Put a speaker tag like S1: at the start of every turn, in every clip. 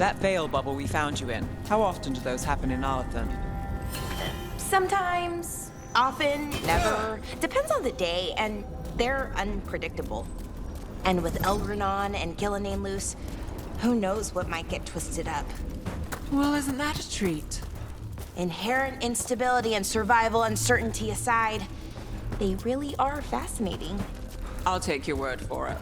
S1: That veil bubble we found you in, how often do those happen in Arthur?
S2: Sometimes, often, never. Depends on the day, and they're unpredictable. And with Elgranon and Gillenane loose, who knows what might get twisted up.
S1: Well, isn't that a treat?
S2: Inherent instability and survival uncertainty aside, they really are fascinating.
S1: I'll take your word for it.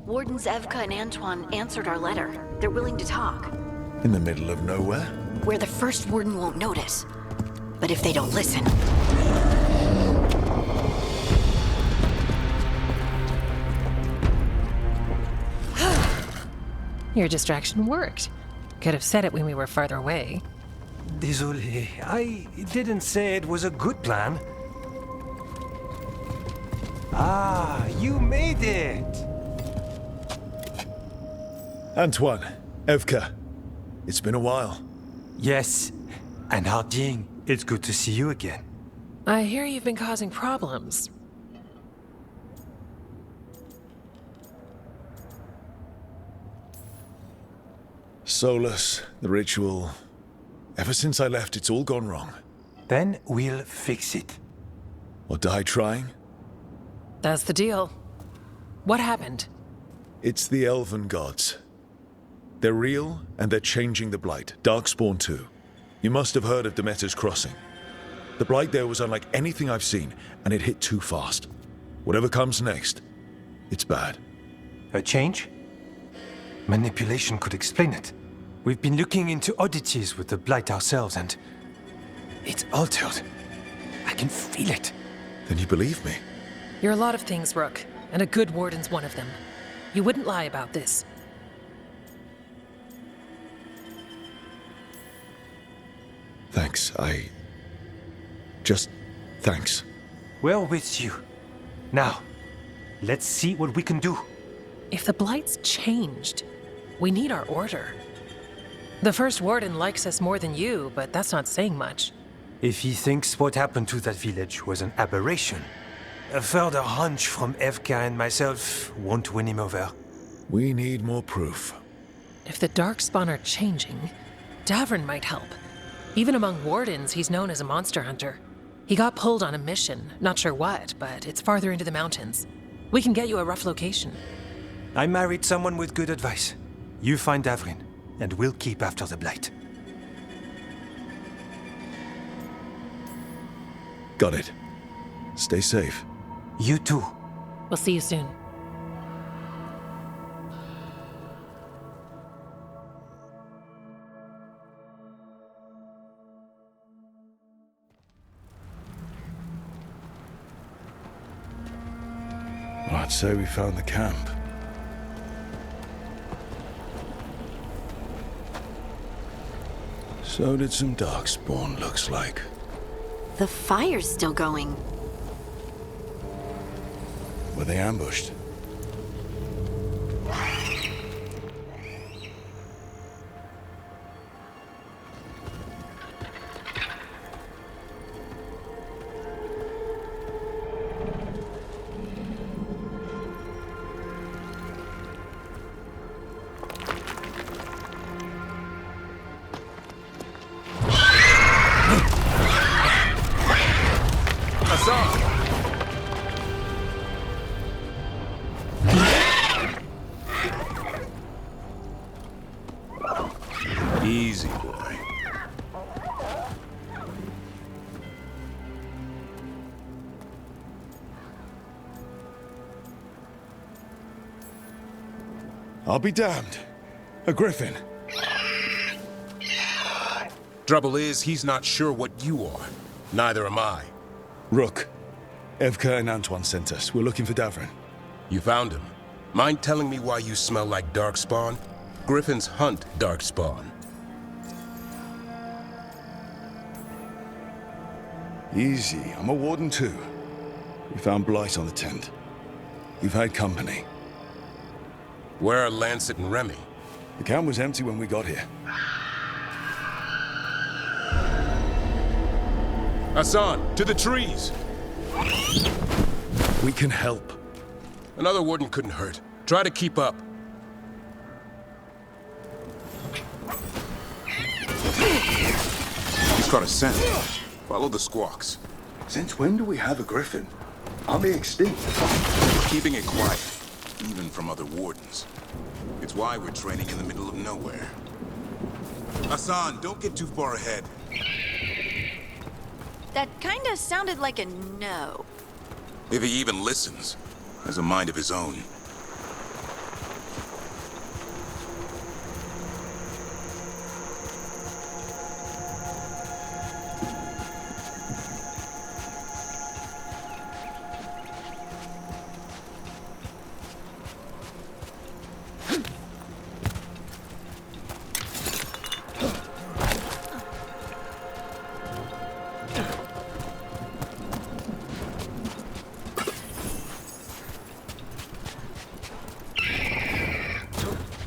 S3: Wardens Evka and Antoine answered our letter. They're willing to talk.
S4: In the middle of nowhere?
S3: Where the first Warden won't notice. But if they don't listen...
S5: Your distraction worked. Could have said it when we were farther away.
S6: Désolé, I didn't say it was a good plan. Ah, you made it!
S4: Antoine, Evka, it's been a while.
S6: Yes, and Harding, it's good to see you again.
S5: I hear you've been causing problems.
S4: Solus, the ritual. Ever since I left, it's all gone wrong.
S6: Then we'll fix it.
S4: Or die trying?
S5: That's the deal. What happened?
S4: It's the elven gods. They're real, and they're changing the Blight. Darkspawn too. You must have heard of Demeter's Crossing. The Blight there was unlike anything I've seen, and it hit too fast. Whatever comes next, it's bad.
S6: A change? Manipulation could explain it. We've been looking into oddities with the Blight ourselves, and it's altered. I can feel it.
S4: Then you believe me?
S5: You're a lot of things, Rook, and a good warden's one of them. You wouldn't lie about this.
S4: Thanks, thanks.
S6: We're with you. Now, let's see what we can do.
S5: If the Blight's changed, we need our order. The first warden likes us more than you, but that's not saying much.
S6: If he thinks what happened to that village was an aberration, a further hunch from Evka and myself won't win him over.
S4: We need more proof.
S5: If the Darkspawn are changing, Davern might help. Even among wardens, he's known as a monster hunter. He got pulled on a mission, not sure what, but it's farther into the mountains. We can get you a rough location.
S6: I married someone with good advice. You find Davrin, and we'll keep after the Blight.
S4: Got it. Stay safe.
S6: You too.
S5: We'll see you soon.
S4: Well, I'd say we found the camp. So did some Darkspawn, looks like.
S3: The fire's still going.
S4: Were they ambushed? I'll be damned. A griffin.
S7: Trouble is, he's not sure what you are. Neither am I.
S4: Rook. Evka and Antoine sent us. We're looking for Davrin.
S7: You found him. Mind telling me why you smell like darkspawn? Griffins hunt darkspawn.
S4: Easy. I'm a Warden too. We found Blight on the tent. We've had company.
S7: Where are Lancet and Remy?
S4: The camp was empty when we got here.
S7: Hassan, to the trees!
S4: We can help.
S7: Another warden couldn't hurt. Try to keep up.
S8: He's got a scent. Follow the squawks.
S4: Since when do we have a griffin? Are they extinct?
S8: Keeping it quiet, even from other wardens. It's why we're training in the middle of nowhere. Hassan, don't get too far ahead.
S3: That kinda sounded like a no.
S8: If he even listens, has a mind of his own.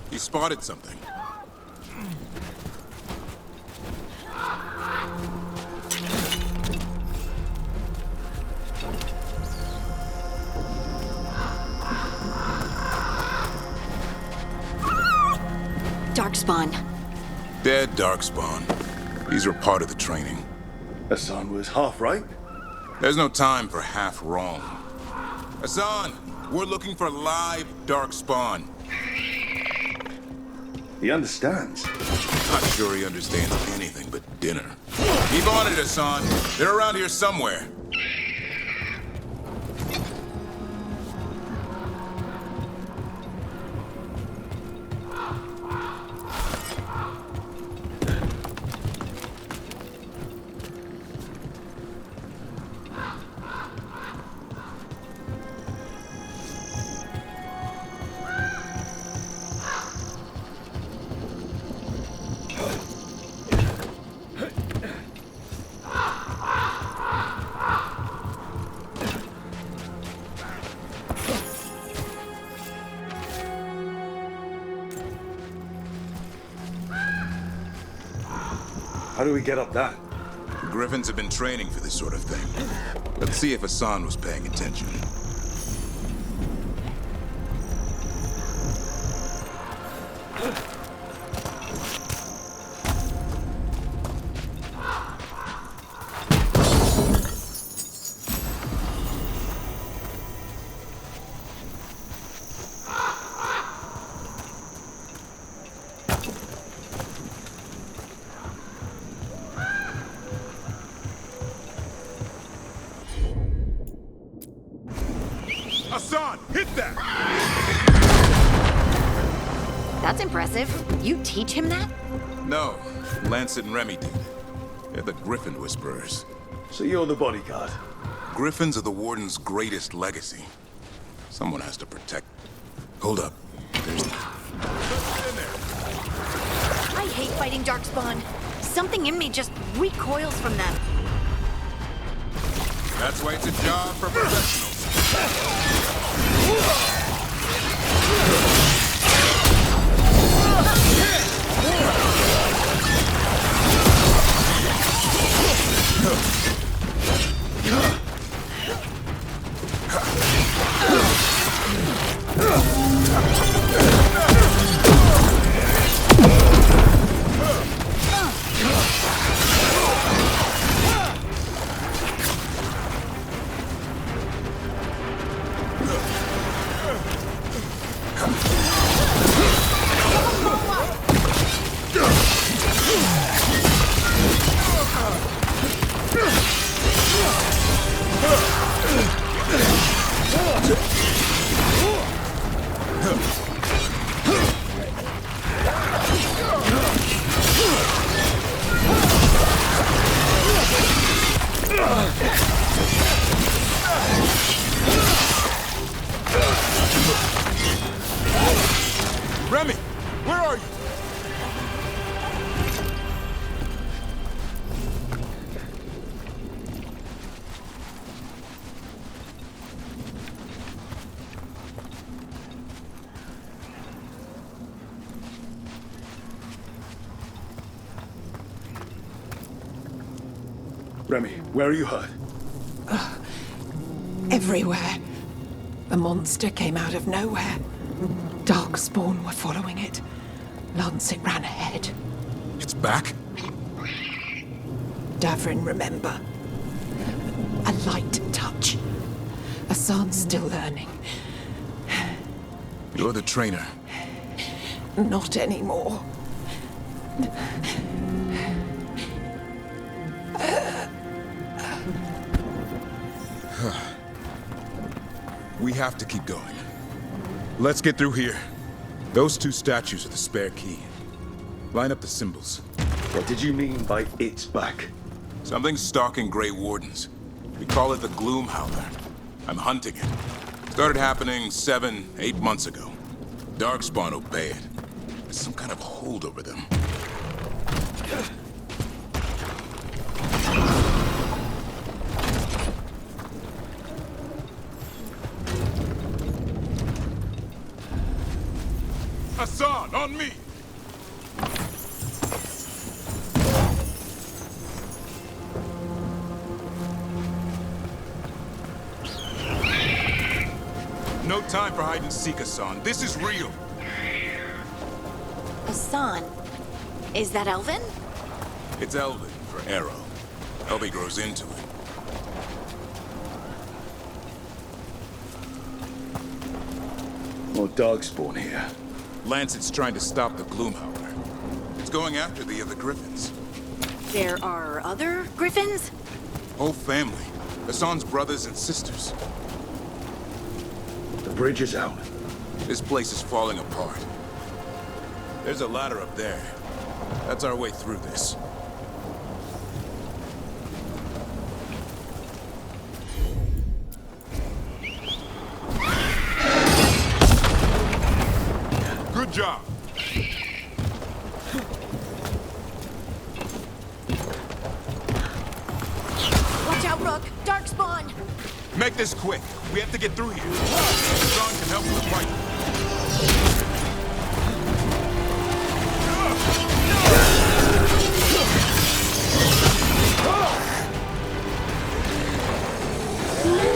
S8: He spotted something.
S3: Darkspawn.
S8: Dead darkspawn. These were part of the training.
S4: Hassan was half right.
S8: There's no time for half wrong. Hassan, we're looking for live darkspawn.
S4: He understands.
S8: Not sure he understands anything but dinner. Keep on it, Hassan. They're around here somewhere.
S4: How do we get up that?
S8: The Griffins have been training for this sort of thing. Let's see if Hassan was paying attention. Hassan, hit that!
S3: That's impressive. You teach him that?
S8: No, Lancet and Remy did. They're the Griffin Whisperers.
S4: So you're the bodyguard.
S8: Griffins are the Warden's greatest legacy. Someone has to protect. Hold up. There's the... Get in there!
S3: I hate fighting Darkspawn. Something in me just recoils from them.
S8: That's why it's a job for professionals.
S4: Remy, where are you hurt?
S9: Everywhere. A monster came out of nowhere. Darkspawn were following it. Lancet ran ahead.
S8: It's back?
S9: Davrin, remember. A light touch. Hassan's still learning.
S8: You're the trainer.
S9: Not anymore.
S8: We have to keep going. Let's get through here. Those two statues are the spare key. Line up the symbols.
S4: What did you mean by it's back?
S8: Something's stalking Grey Wardens. We call it the Gloom Howler. I'm hunting it. Started happening 7, 8 months ago. Darkspawn obey it. There's some kind of hold over them. Hassan, on me! No time for hide and seek, Hassan. This is real.
S3: Hassan, is that Elvin?
S8: It's Elvin for arrow. Elby grows into it.
S4: More Darkspawn here.
S8: Lancet's trying to stop the Gloomhowler. It's going after the other Griffins.
S3: There are other Griffins?
S8: Whole family. Hassan's brothers and sisters.
S4: The bridge is out.
S8: This place is falling apart. There's a ladder up there. That's our way through this. Good job.
S3: Watch out, Rook! Darkspawn!
S8: Make this quick. We have to get through here. Hassan can help with the fight.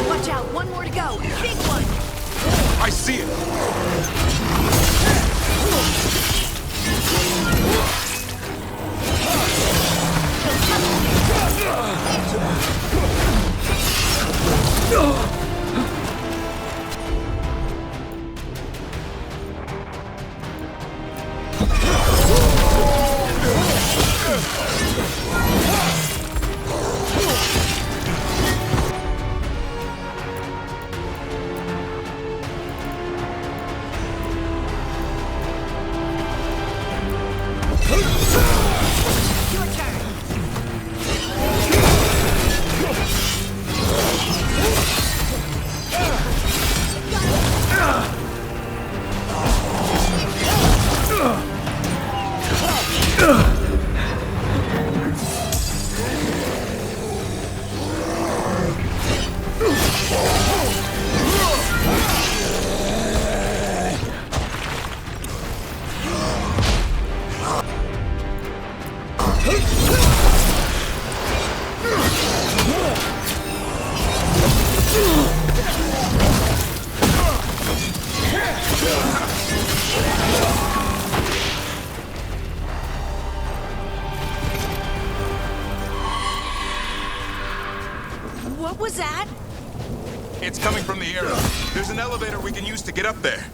S3: Watch out, one more to go. Big one!
S8: I see it.
S3: Your turn! What was that?
S8: It's coming from the arrow. There's an elevator we can use to get up there.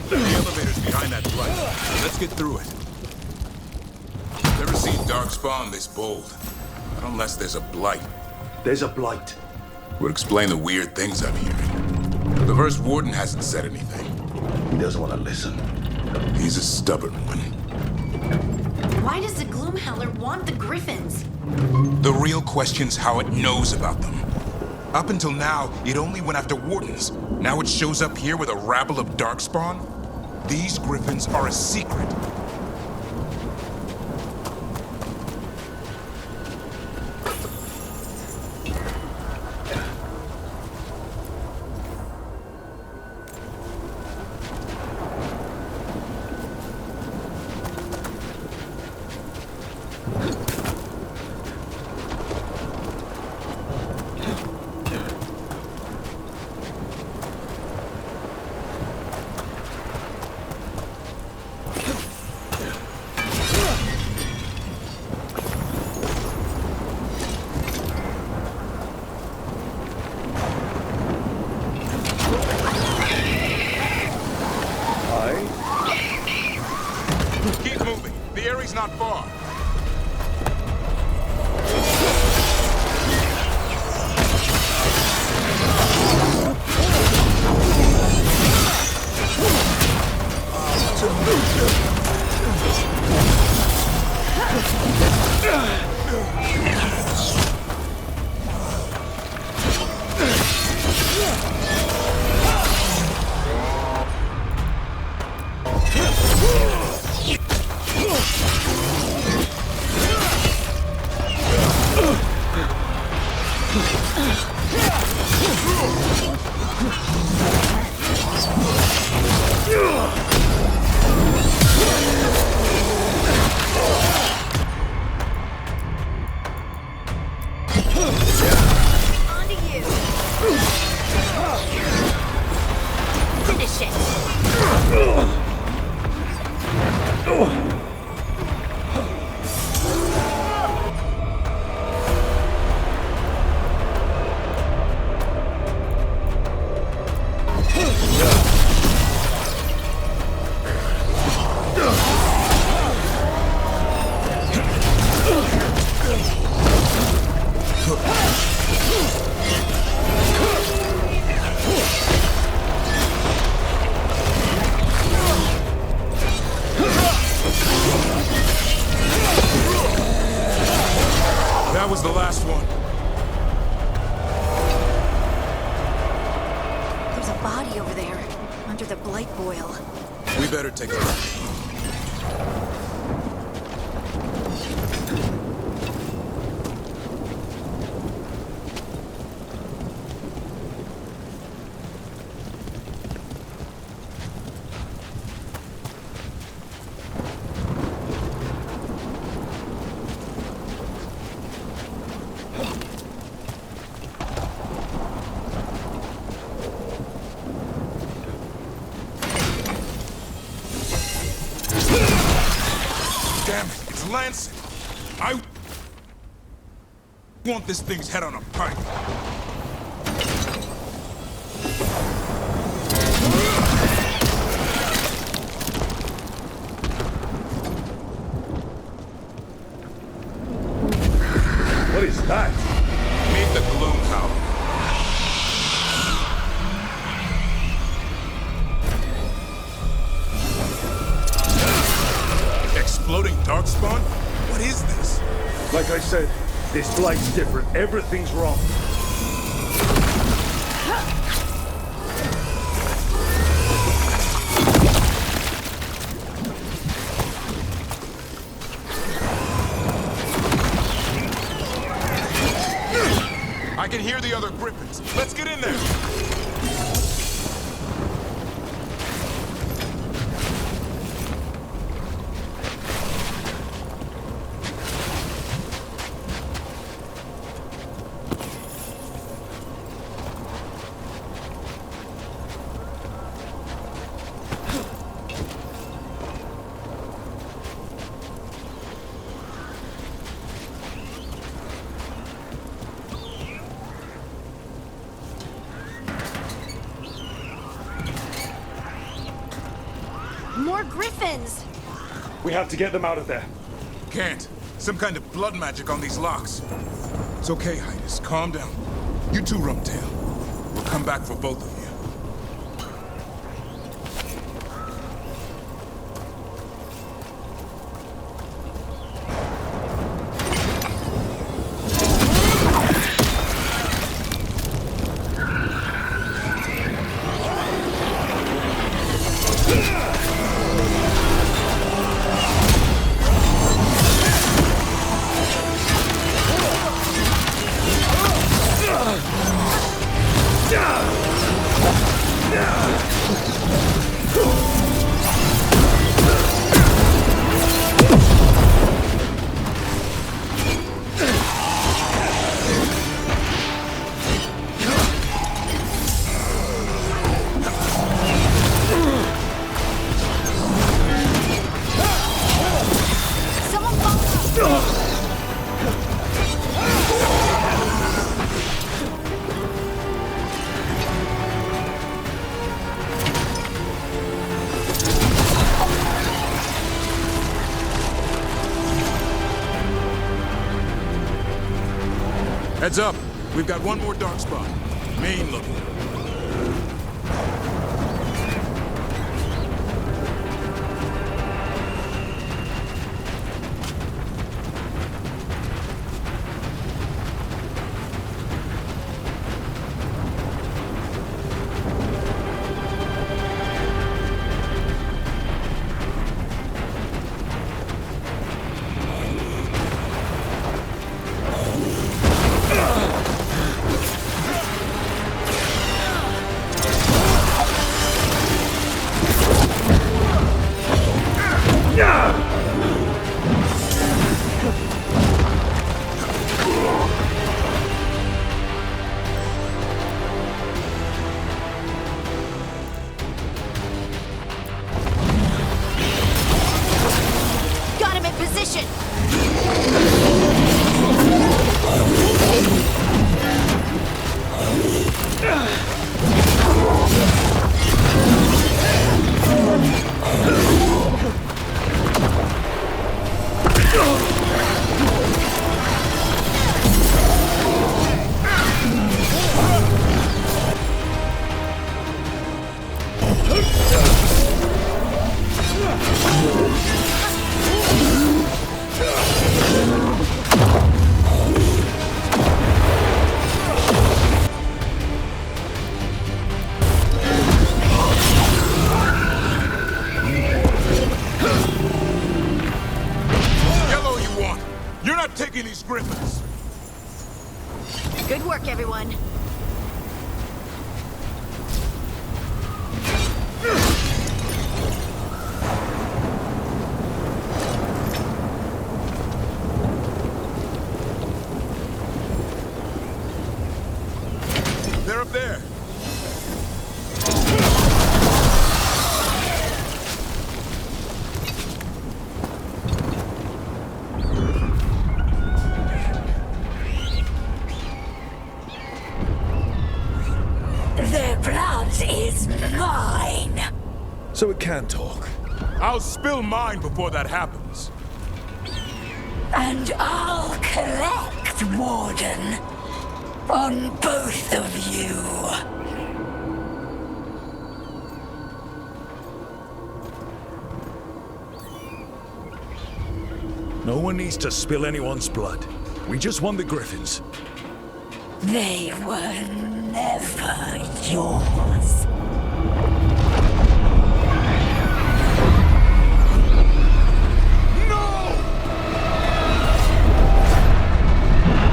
S8: The elevator's behind that light. Let's get through it. Never seen Darkspawn this bold. Not unless there's a Blight.
S4: There's a Blight.
S8: Would explain the weird things I'm hearing. The first Warden hasn't said anything.
S4: He doesn't want to listen.
S8: He's a stubborn one.
S3: Why does the Gloomhowler want the Griffins?
S8: The real question's how it knows about them. Up until now, it only went after Wardens. Now it shows up here with a rabble of Darkspawn? These Griffins are a secret. Keep moving. The area's not far. That was the last one.
S3: There's a body over there, under the blight boil.
S8: We better take a look. Damn it, it's Lancet! I want this thing's head on a pike.
S4: What is that?
S8: Meet the Gloomhowler. Exploding Darkspawn? What is this?
S4: Like I said, this blight's different. Everything's wrong.
S8: I can hear the other Griffins. Let's get in there.
S3: More griffins!
S4: We have to get them out of there.
S8: Can't. Some kind of blood magic on these locks. It's okay, Highness. Calm down. You too, Rumtail. We'll come back for both of you. Heads up. We've got one more dark spot. Main looking.
S3: Got him in position!
S8: Yellow you want. You're not taking these griffins.
S3: Good work, everyone.
S8: They're up there.
S10: Their blood is mine.
S4: So it can talk.
S8: I'll spill mine before that happens.
S10: And I'll collect, Warden. On both of you.
S4: No one needs to spill anyone's blood. We just want the griffins.
S10: They were never yours.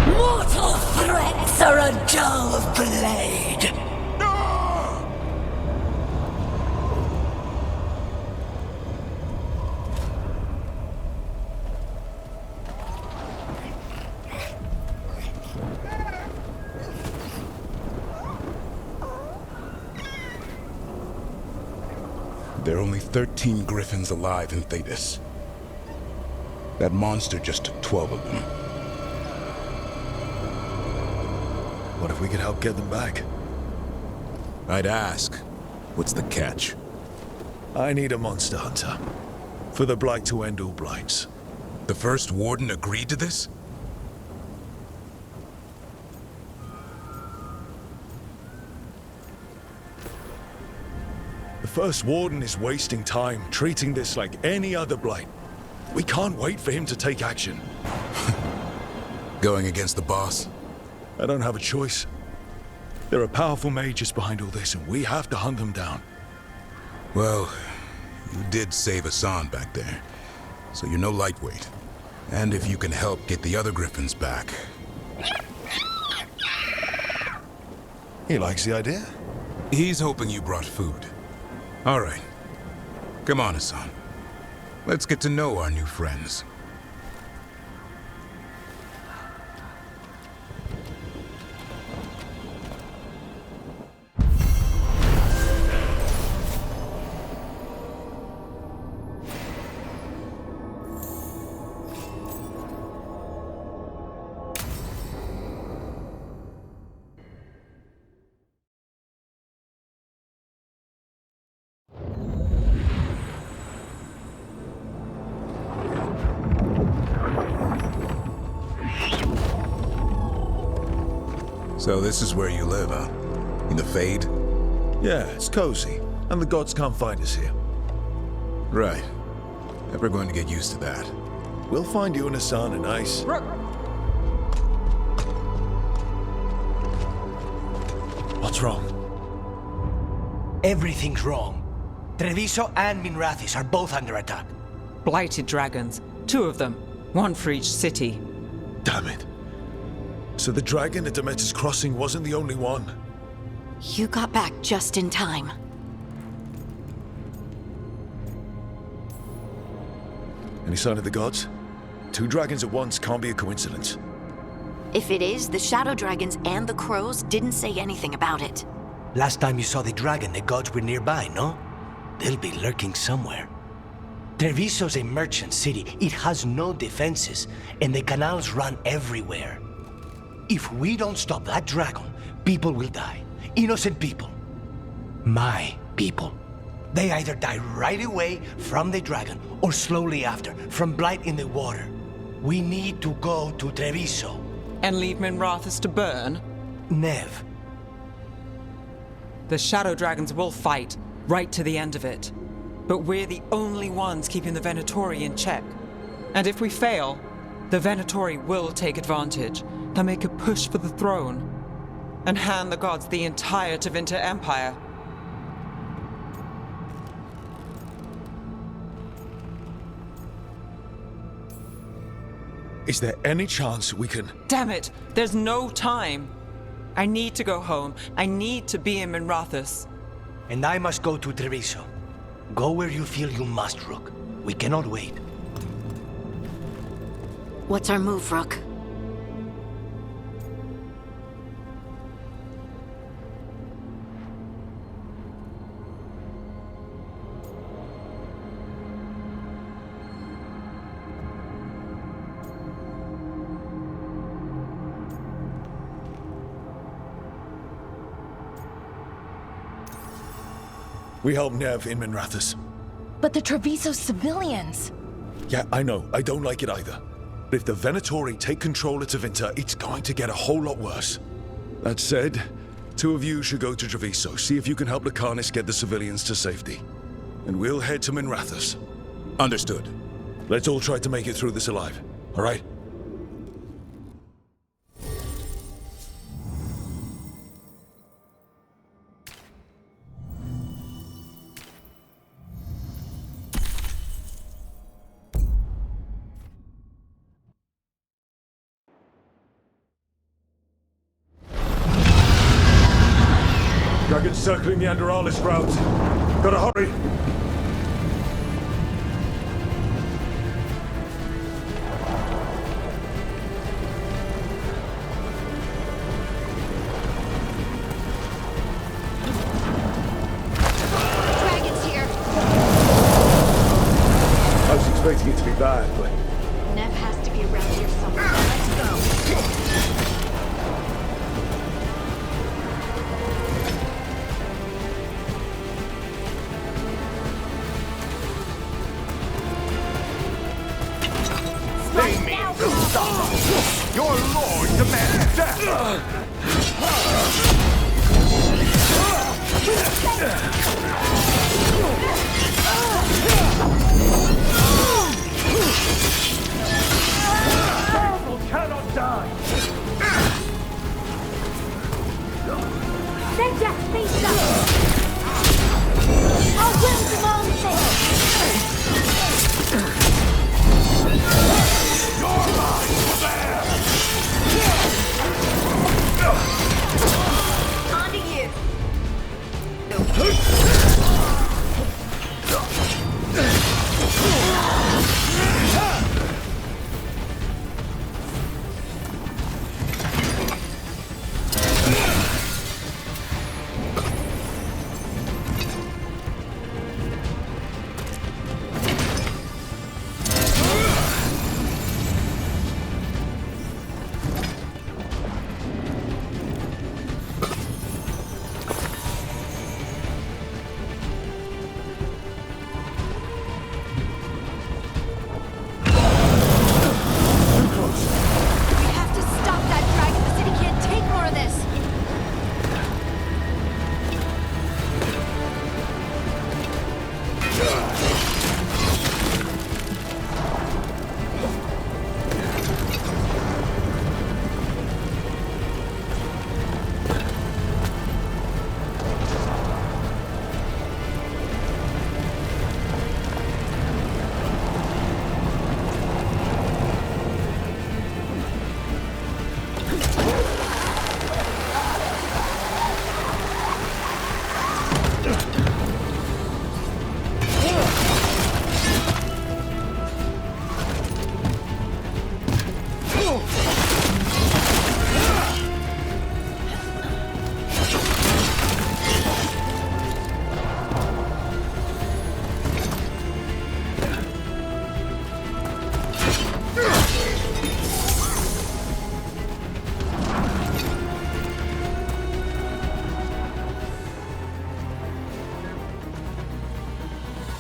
S10: Mortal threats are a dull blade.
S8: There are only 13 griffins alive in Thetis. That monster just took 12 of them.
S4: What if we could help get them back?
S8: I'd ask, what's the catch?
S4: I need a monster hunter. For the Blight to end all blights.
S8: The first Warden agreed to this?
S4: The first Warden is wasting time treating this like any other blight. We can't wait for him to take action.
S8: Going against the boss?
S4: I don't have a choice. There are powerful mages behind all this, and we have to hunt them down.
S8: Well, you did save Hassan back there, so you're no lightweight. And if you can help get the other griffins back...
S4: He likes the idea.
S8: He's hoping you brought food. All right. Come on, Hassan. Let's get to know our new friends. So this is where you live, huh? In the Fade?
S4: Yeah, it's cozy, and the gods can't find us here.
S8: Right. Never going to get used to that.
S4: We'll find you and Hassan a nice... What's wrong?
S10: Everything's wrong. Treviso and Minrathis are both under attack.
S1: Blighted dragons. 2 of them. 1 for each city.
S4: Damn it. So the dragon at Demeter's Crossing wasn't the only one.
S3: You got back just in time.
S4: Any sign of the gods? 2 dragons at once can't be a coincidence.
S3: If it is, the Shadow Dragons and the Crows didn't say anything about it.
S10: Last time you saw the dragon, the gods were nearby, no? They'll be lurking somewhere. Treviso's a merchant city. It has no defenses, and the canals run everywhere. If we don't stop that dragon, people will die. Innocent people. My people. They either die right away from the dragon, or slowly after, from blight in the water. We need to go to Treviso.
S1: And leave Minrathis to burn?
S10: Nev.
S1: The Shadow Dragons will fight, right to the end of it. But we're the only ones keeping the Venatori in check. And if we fail, the Venatori will take advantage. They'll make a push for the throne, and hand the gods the entire Tevinter Empire.
S4: Is there any chance we can...
S1: Damn it! There's no time! I need to go home. I need to be in Minrathis.
S10: And I must go to Treviso. Go where you feel you must, Rook. We cannot wait.
S3: What's our move, Rook?
S4: We help Nev in Minrathis.
S2: But the Treviso civilians...
S4: Yeah, I know. I don't like it either. But if the Venatori take control of Tevinter, it's going to get a whole lot worse. That said, 2 of you should go to Treviso, see if you can help Lucanus get the civilians to safety. And we'll head to Minrathis.
S8: Understood.
S4: Let's all try to make it through this alive, all right? Dragons circling the Anderalis route. Gotta hurry!
S3: Dragons here!
S4: I was expecting it to be bad, but...
S3: Nev has to be around here somewhere. Let's go.
S11: Your lord demands death! Marvel cannot die!
S12: Their death beats us! Our will demands it!
S11: Your life will bear!
S3: On to you!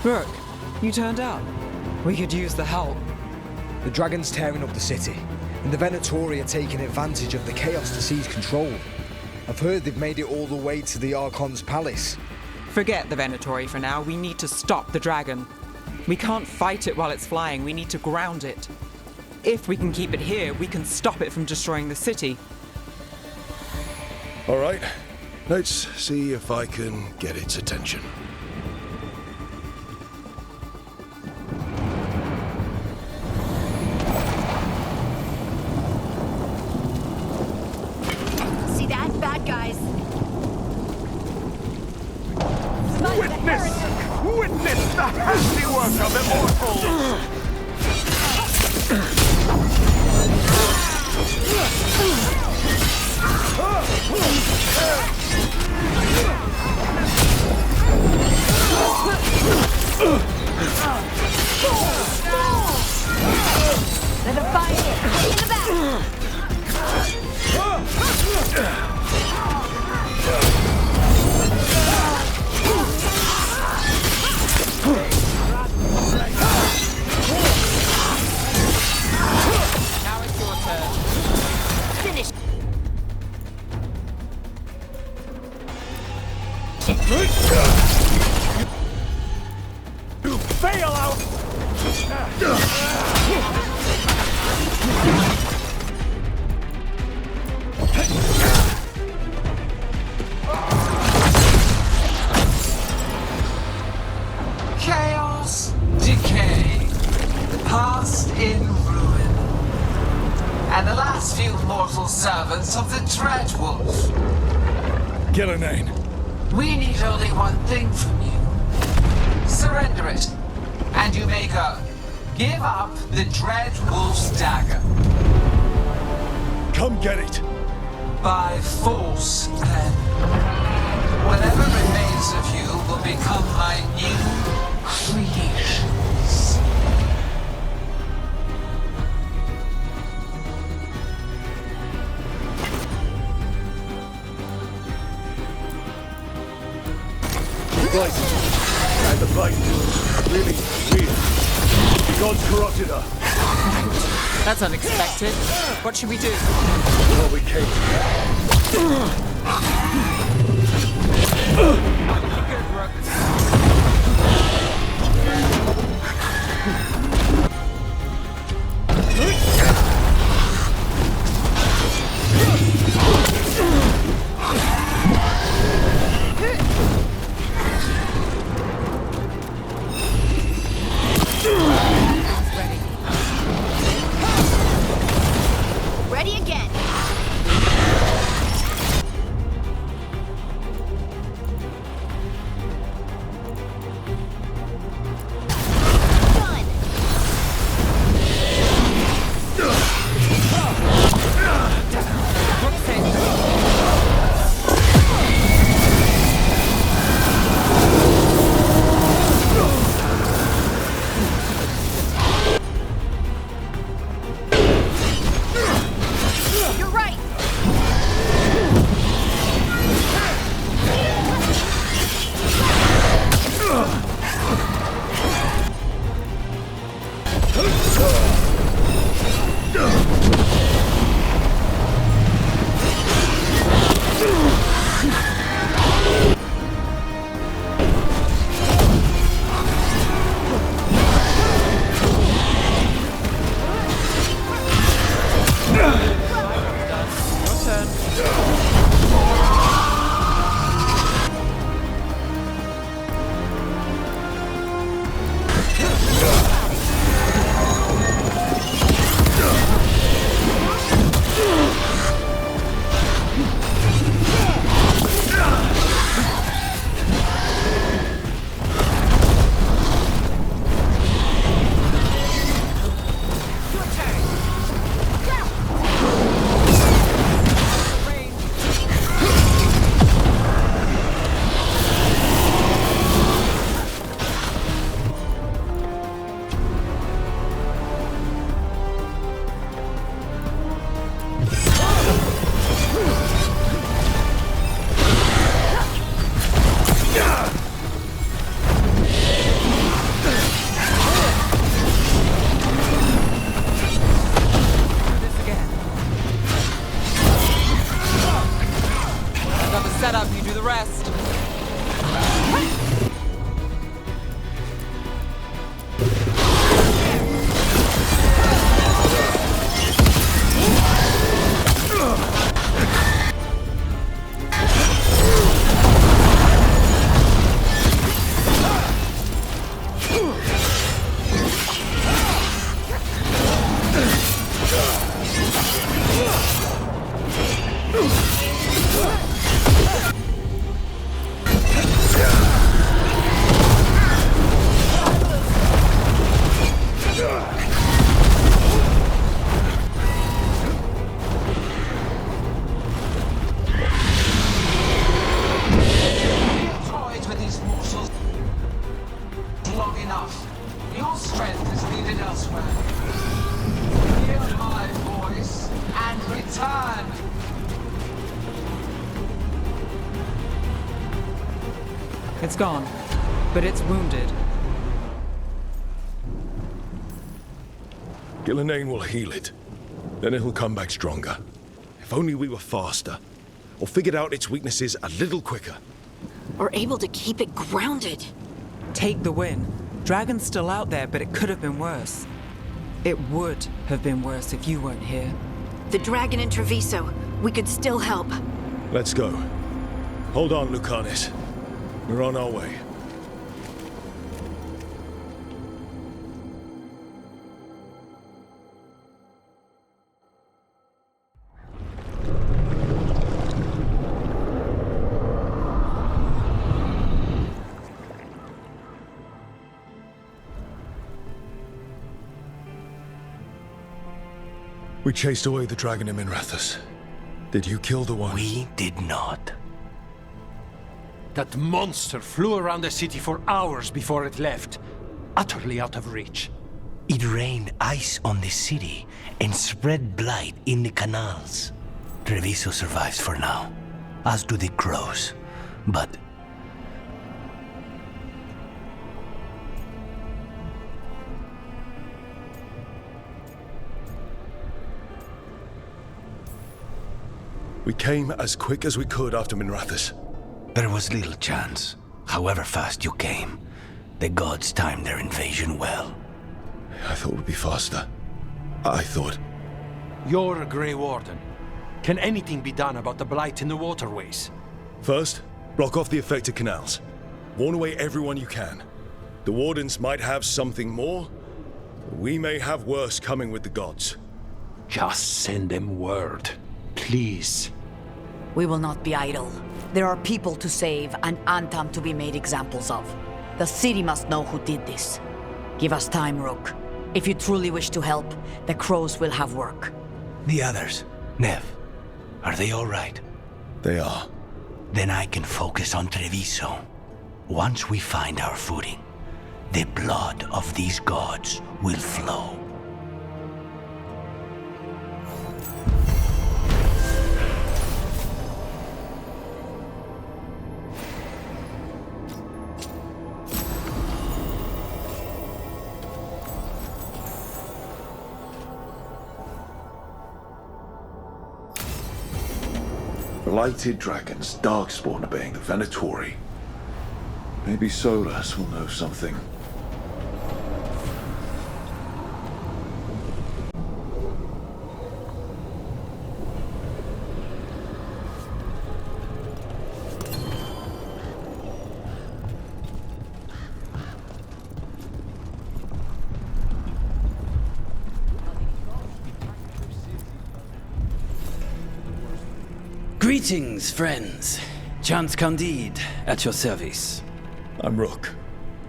S1: Brooke, you turned up. We could use the help.
S13: The dragon's tearing up the city, and the Venatori are taking advantage of the chaos to seize control. I've heard they've made it all the way to the Archon's palace.
S1: Forget the Venatori for now. We need to stop the dragon. We can't fight it while it's flying. We need to ground it. If we can keep it here, we can stop it from destroying the city.
S4: All right, let's see if I can get its attention.
S3: See that? Bad guys.
S11: Witness the handiwork of immortals!
S3: Let them find it! In the back!
S1: Now it's your turn.
S3: Finish!
S11: You fail out!
S14: Chaos, decay, past in ruin, and the last few mortal servants of the Dreadwolf.
S4: Gillenane.
S14: We need only one thing from you. Surrender it, and you may go. Give up the Dreadwolf's dagger.
S4: Come get it.
S14: By force, then. Whatever remains of you will become my new creations.
S4: Blighted. And the Blighted. Really weird. The gods corrupted her.
S1: That's unexpected. What should we do?
S4: Well, we came.
S3: Ready again!
S1: It's gone, but it's wounded.
S4: Gillenane will heal it. Then it'll come back stronger. If only we were faster. Or figured out its weaknesses a little quicker.
S3: Or able to keep it grounded.
S1: Take the win. Dragon's still out there, but it could have been worse. It would have been worse if you weren't here.
S3: The dragon in Treviso. We could still help.
S4: Let's go. Hold on, Lucanis. We're on our way. We chased away the dragon in Minrathous. Did you kill the one?
S10: We did not.
S11: That monster flew around the city for hours before it left, utterly out of reach.
S10: It rained ice on the city and spread blight in the canals. Treviso survives for now, as do the crows. But
S4: we came as quick as we could after Minrathous.
S10: there was little chance. However fast you came, the gods timed their invasion well.
S4: I thought we'd be faster. I thought...
S11: You're a Grey Warden. Can anything be done about the blight in the waterways?
S4: First, block off the affected canals. Warn away everyone you can. The Wardens might have something more. We may have worse coming with the gods.
S11: Just send them word. Please.
S15: We will not be idle. There are people to save and Antam to be made examples of. The city must know who did this. Give us time, Rook. If you truly wish to help, the crows will have work.
S10: The others, Nev, are they all right?
S4: They are.
S10: Then I can focus on Treviso. Once we find our footing, the blood of these gods will flow.
S4: Blighted dragons, darkspawn obeying the Venatori. Maybe Solas will know something.
S16: Greetings, friends. Chance Candide, at your service.
S4: I'm Rook.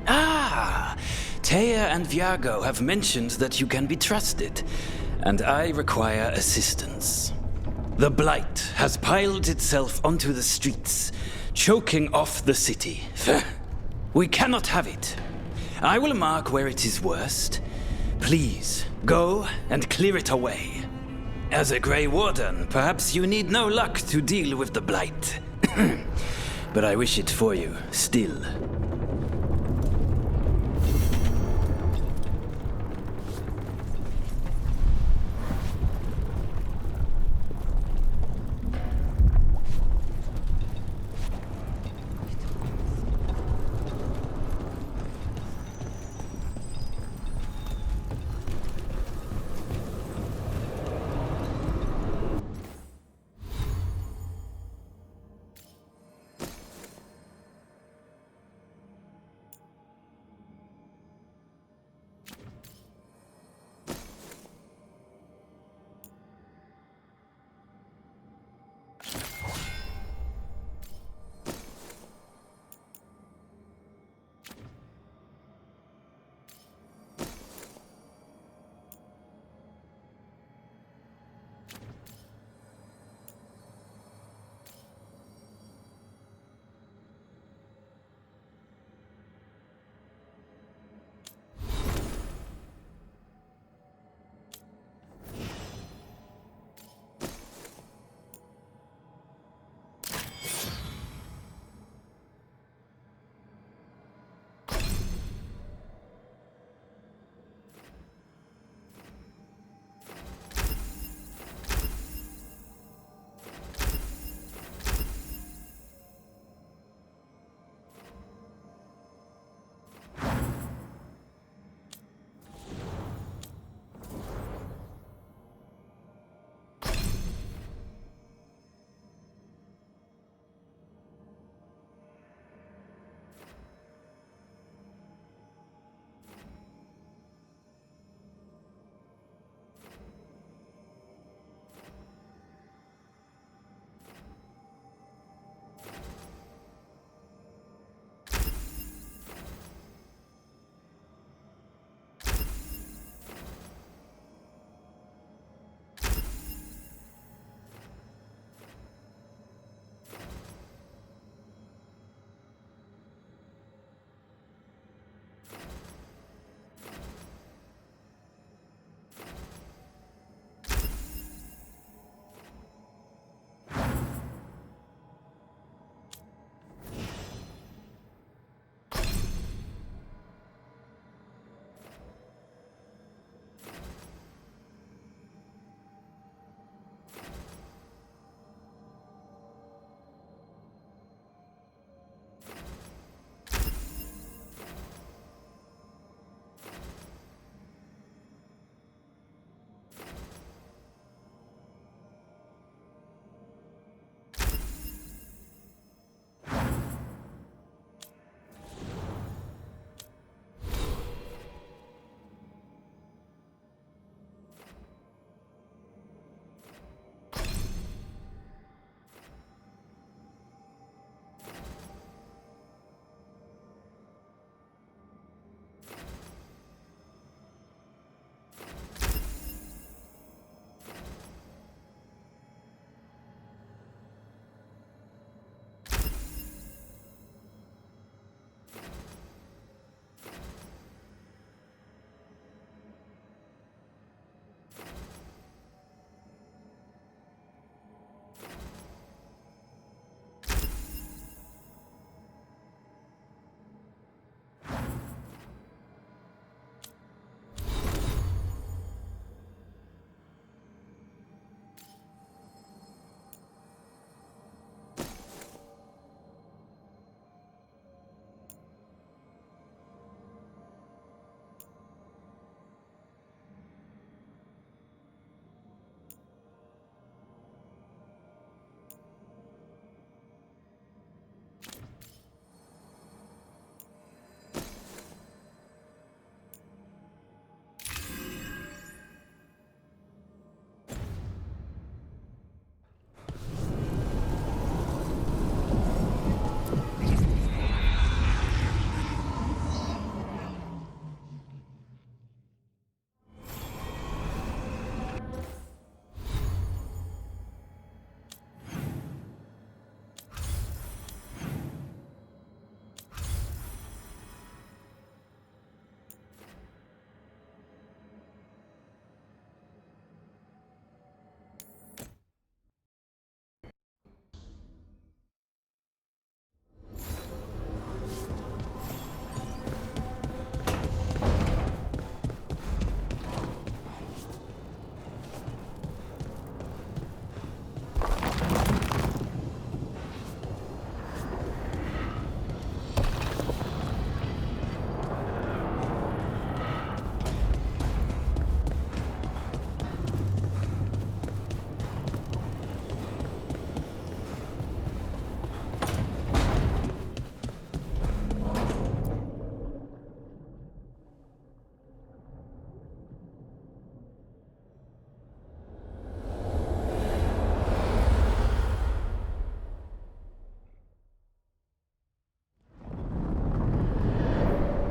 S16: Ah! Taya and Viago have mentioned that you can be trusted, and I require assistance. The Blight has piled itself onto the streets, choking off the city. We cannot have it. I will mark where it is worst. Please, go and clear it away. As a Grey Warden, perhaps you need no luck to deal with the Blight. But I wish it for you, still.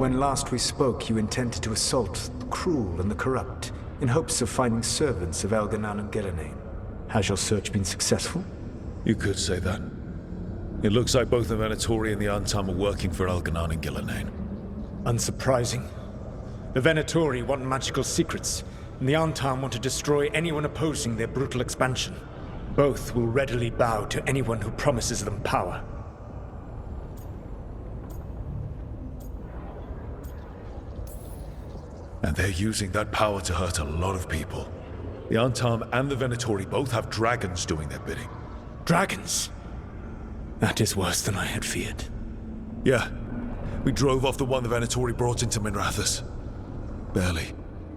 S17: When last we spoke, you intended to assault the cruel and the corrupt, in hopes of finding servants of Elganan and Gillenane. Has your search been successful?
S4: You could say that. It looks like both the Venatori and the Antam are working for Elganan and Gillenane.
S17: Unsurprising. The Venatori want magical secrets, and the Antam want to destroy anyone opposing their brutal expansion. Both will readily bow to anyone who promises them power.
S4: And they're using that power to hurt a lot of people. The Antam and the Venatori both have dragons doing their bidding.
S17: Dragons? That is worse than I had feared.
S4: Yeah. We drove off the one the Venatori brought into Minrathous. Barely.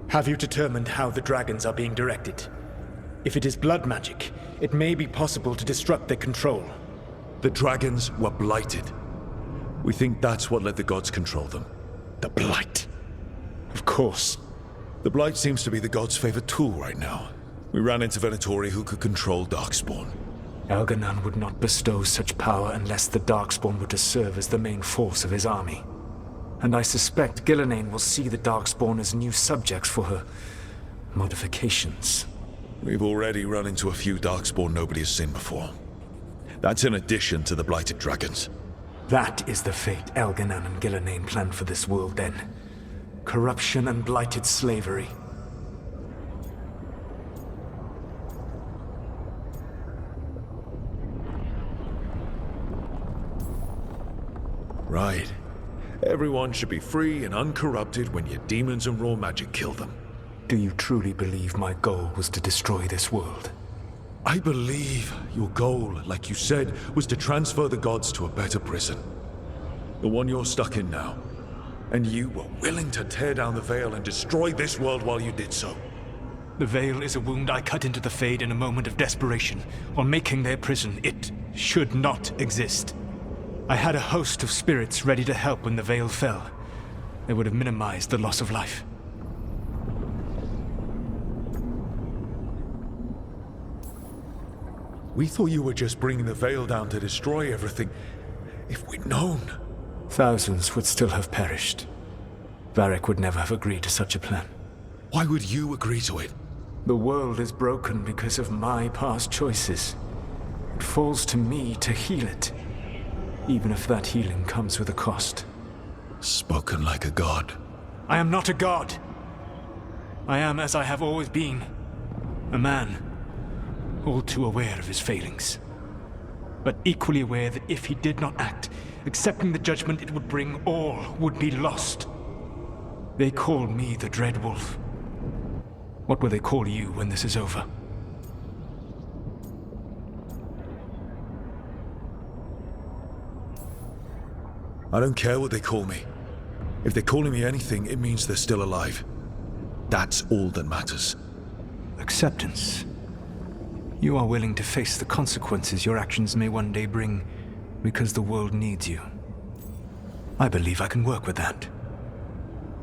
S17: Have you determined how the dragons are being directed? If it is blood magic, it may be possible to disrupt their control.
S4: The dragons were blighted. We think that's what let the gods control them.
S17: The Blight? Of course.
S4: The Blight seems to be the gods' favorite tool right now. We ran into Venatori who could control Darkspawn.
S17: Elganan would not bestow such power unless the Darkspawn were to serve as the main force of his army. And I suspect Gillenane will see the Darkspawn as new subjects for her modifications.
S4: We've already run into a few Darkspawn nobody has seen before. That's in addition to the Blighted dragons.
S17: That is the fate Elganan and Gillenane planned for this world then. Corruption and blighted slavery.
S4: Right. Everyone should be free and uncorrupted when your demons and raw magic kill them.
S17: Do you truly believe my goal was to destroy this world?
S4: I believe your goal, like you said, was to transfer the gods to a better prison. The one you're stuck in now. And you were willing to tear down the Veil and destroy this world while you did so.
S17: The Veil is a wound I cut into the Fade in a moment of desperation, while making their prison. It should not exist. I had a host of spirits ready to help when the Veil fell. They would have minimized the loss of life.
S4: We thought you were just bringing the Veil down to destroy everything. If we'd known...
S17: Thousands would still have perished. Varric would never have agreed to such a plan.
S4: Why would you agree to it?
S17: The world is broken because of my past choices. It falls to me to heal it, even if that healing comes with a cost.
S4: Spoken like a god.
S17: I am not a god. I am as I have always been. A man, all too aware of his failings. But equally aware that if he did not act, accepting the judgment it would bring, all would be lost. They call me the Dread Wolf. What will they call you when this is over?
S4: I don't care what they call me. If they're calling me anything, it means they're still alive. That's all that matters.
S17: Acceptance. You are willing to face the consequences your actions may one day bring because the world needs you. I believe I can work with that.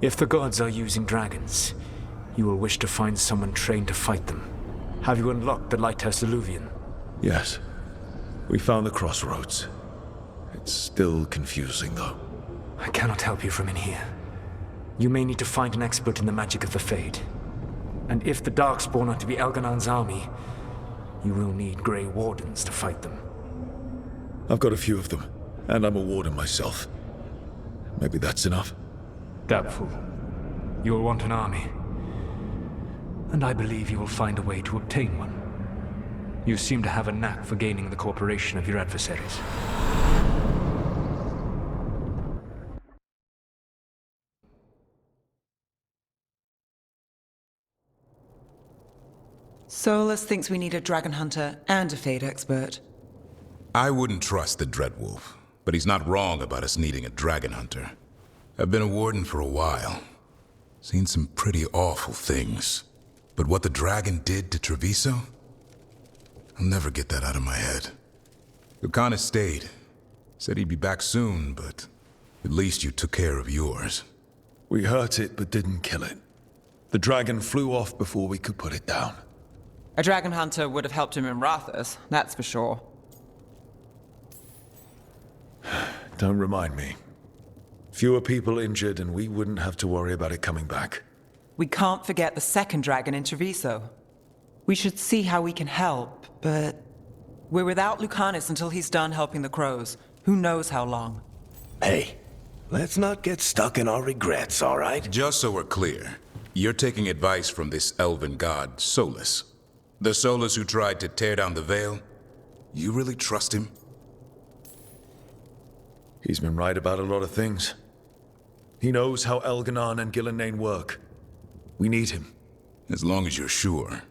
S17: If the gods are using dragons, you will wish to find someone trained to fight them. Have you unlocked the Lighthouse Illuvian?
S4: Yes. We found the crossroads. It's still confusing, though.
S17: I cannot help you from in here. You may need to find an expert in the magic of the Fade. And if the Darkspawn are to be Elganan's army, you will need Grey Wardens to fight them.
S4: I've got a few of them, and I'm a Warden myself. Maybe that's enough?
S17: Doubtful. You will want an army. And I believe you will find a way to obtain one. You seem to have a knack for gaining the cooperation of your adversaries.
S1: Solus thinks we need a dragon hunter and a Fade expert.
S8: I wouldn't trust the Dreadwolf, but he's not wrong about us needing a dragon hunter. I've been a warden for a while. Seen some pretty awful things. But what the dragon did to Treviso? I'll never get that out of my head. Lucana stayed. Said he'd be back soon, but at least you took care of yours.
S4: We hurt it, but didn't kill it. The dragon flew off before we could put it down.
S1: A dragon hunter would have helped him in Rathus, that's for sure.
S4: Don't remind me. Fewer people injured, and we wouldn't have to worry about it coming back.
S1: We can't forget the second dragon in Treviso. We should see how we can help, but we're without Lucanus until he's done helping the crows. Who knows how long?
S18: Hey, let's not get stuck in our regrets, all right?
S8: Just so we're clear, you're taking advice from this elven god, Solus. The Solus who tried to tear down the Veil? You really trust him?
S4: He's been right about a lot of things. He knows how Elganon and Gillenane work. We need him.
S8: As long as you're sure.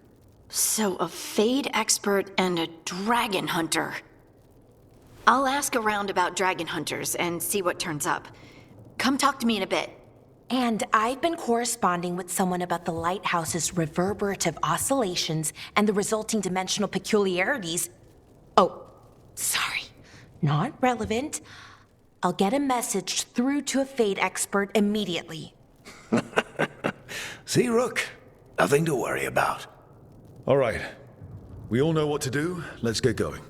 S3: So, a Fade expert and a dragon hunter. I'll ask around about dragon hunters and see what turns up. Come talk to me in a bit.
S2: And I've been corresponding with someone about the lighthouse's reverberative oscillations and the resulting dimensional peculiarities. Oh, sorry. Not relevant. I'll get a message through to a Fade expert immediately.
S18: See, Rook? Nothing to worry about.
S4: All right. We all know what to do. Let's get going.